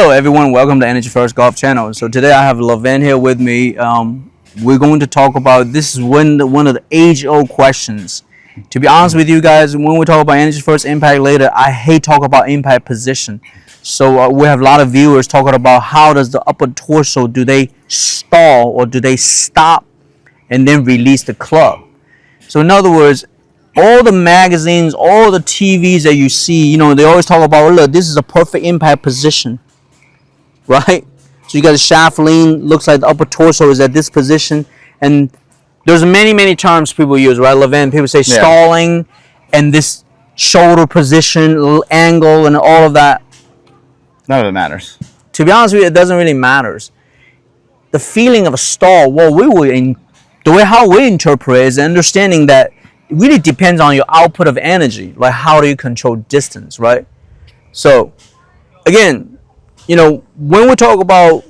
Hello everyone, welcome to Energy First Golf Channel. So today I have Levin here with me. We're going to talk about, this is one of the age-old questions. To be honest with you guys, when we talk about Energy First Impact later, I hate talking about impact position. So we have a lot of viewers talking about how does the upper torso, do they stall or do they stop and then release the club? So in other words, all the magazines, all the TVs that you see, they always talk about, look, this is a perfect impact position. Right? So you got a shaft lean, looks like the upper torso is at this position, and there's many terms people use, right? Levin, people say stalling and this shoulder position, angle, and all of that. None of it matters. To be honest with you, it doesn't really matter. The feeling of a stall, the way how we interpret it is understanding that it really depends on your output of energy, like how do you control distance, right? So, again, when we talk about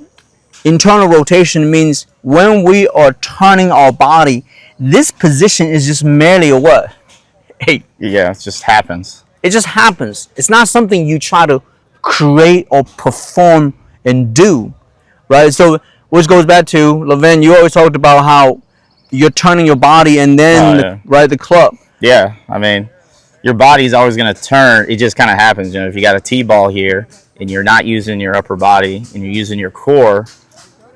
internal rotation, means when we are turning our body, this position is just merely a what? Hey. Yeah, it just happens. It just happens. It's not something you try to create or perform and do, right? So, which goes back to, Levin, you always talked about how you're turning your body and then, the club. Yeah, I mean, your body's always going to turn. It just kind of happens. If you got a T-ball here, and you're not using your upper body and you're using your core,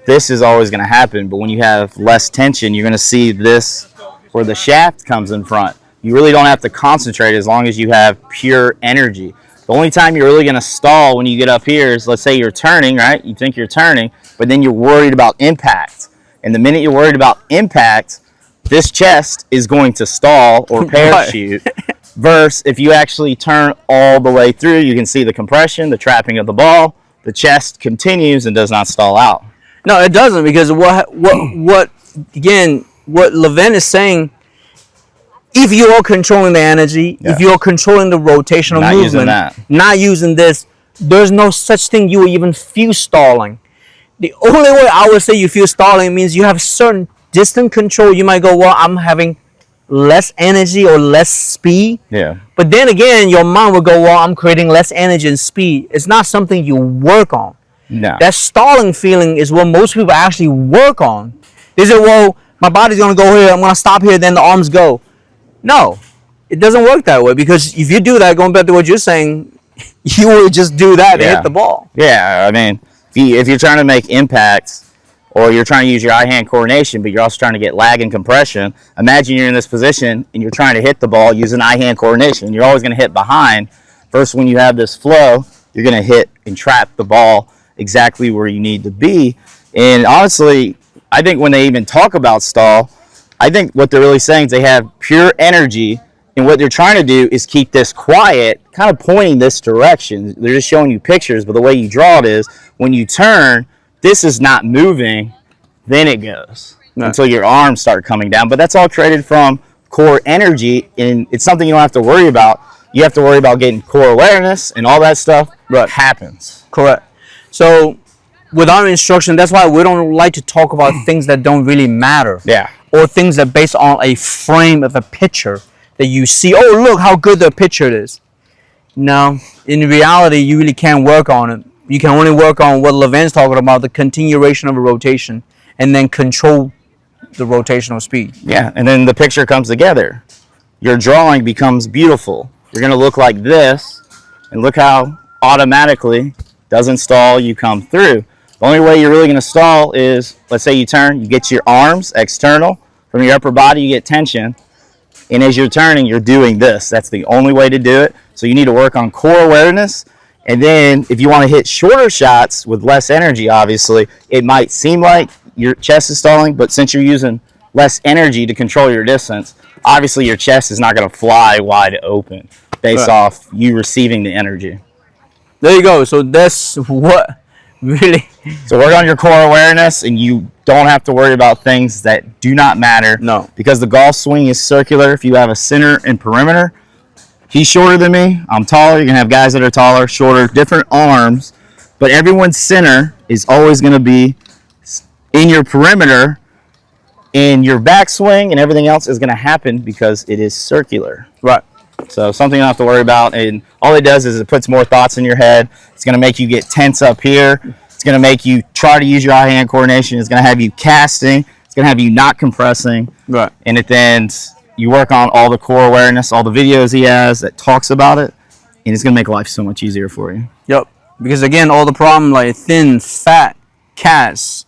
this is always going to happen. But when you have less tension, you're going to see this where the shaft comes in front. You really don't have to concentrate as long as you have pure energy. The only time you're really going to stall when you get up here is, let's say you're turning, right? You think you're turning, but then you're worried about impact. And the minute you're worried about impact, this chest is going to stall or parachute. Versus if you actually turn all the way through, you can see the compression, the trapping of the ball, the chest continues and does not stall out. No, it doesn't, because what Levin is saying, if you are controlling the energy, if you are controlling the rotational movement, not using this, there's no such thing you will even feel stalling. The only way I would say you feel stalling means you have certain distant control. You might go, well, I'm having less energy or less speed. Yeah. But then again, your mind will go, well, I'm creating less energy and speed. It's not something you work on. No. That stalling feeling is what most people actually work on. They say, well, my body's going to go here, I'm going to stop here, then the arms go. No, it doesn't work that way, because if you do that, going back to what you're saying, you will just do that to hit the ball. Yeah, I mean, if you're trying to make impacts, or you're trying to use your eye-hand coordination, but you're also trying to get lag and compression. Imagine you're in this position and you're trying to hit the ball using eye-hand coordination. You're always going to hit behind. First, when you have this flow, you're going to hit and trap the ball exactly where you need to be. And honestly, I think when they even talk about stall, I think what they're really saying is they have pure energy, and what they're trying to do is keep this quiet, kind of pointing this direction. They're just showing you pictures, but the way you draw it is when you turn, this is not moving, then it goes until your arms start coming down. But that's all created from core energy, and it's something you don't have to worry about. You have to worry about getting core awareness, and all that stuff happens. Correct. So with our instruction, that's why we don't like to talk about things that don't really matter. Yeah. Or things that are based on a frame of a picture that you see, oh, look how good the picture is. No, in reality, you really can't work on it. You can only work on what Levin's talking about, the continuation of a rotation, and then control the rotational speed. Yeah, and then the picture comes together. Your drawing becomes beautiful. You're going to look like this, and look how automatically doesn't stall, you come through. The only way you're really going to stall is, let's say you turn, you get your arms external. From your upper body, you get tension. And as you're turning, you're doing this. That's the only way to do it. So you need to work on core awareness. And then if you want to hit shorter shots with less energy, obviously, it might seem like your chest is stalling, but since you're using less energy to control your distance, obviously your chest is not going to fly wide open based off you receiving the energy. There you go. So that's what really... So work on your core awareness, and you don't have to worry about things that do not matter. No. Because the golf swing is circular. If you have a center and perimeter, he's shorter than me. I'm taller. You're going to have guys that are taller, shorter, different arms. But everyone's center is always going to be in your perimeter, and your backswing and everything else is going to happen because it is circular. Right. So something you don't have to worry about. And all it does is it puts more thoughts in your head. It's going to make you get tense up here. It's going to make you try to use your eye-hand coordination. It's going to have you casting. It's going to have you not compressing. Right. And then you work on all the core awareness, all the videos he has that talks about it, and it's going to make life so much easier for you. Yep. Because again, all the problem like thin, fat, cast,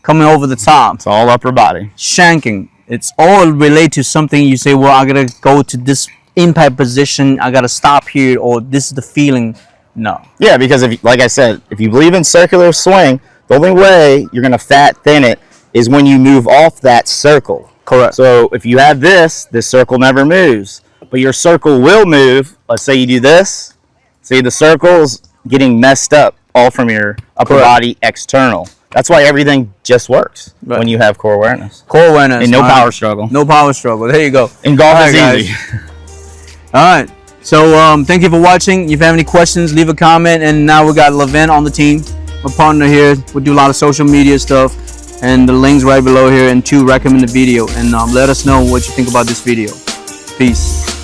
coming over the top. It's all upper body. Shanking. It's all related to something you say, well, I got to go to this impact position. I got to stop here, or this is the feeling. No. Yeah, because if, like I said, if you believe in circular swing, the only way you're going to fat thin it is when you move off that circle. Correct. So if you have this circle never moves, but your circle will move. Let's say you do this. See, the circle's getting messed up all from your upper body external. That's why everything just works when you have core awareness. Core awareness. And no power struggle. No power struggle. There you go. And golf is easy. All right. So thank you for watching. If you have any questions, leave a comment. And now we got Levin on the team, my partner here. We do a lot of social media stuff, and the links right below here, and to recommend the video, and let us know what you think about this video. Peace.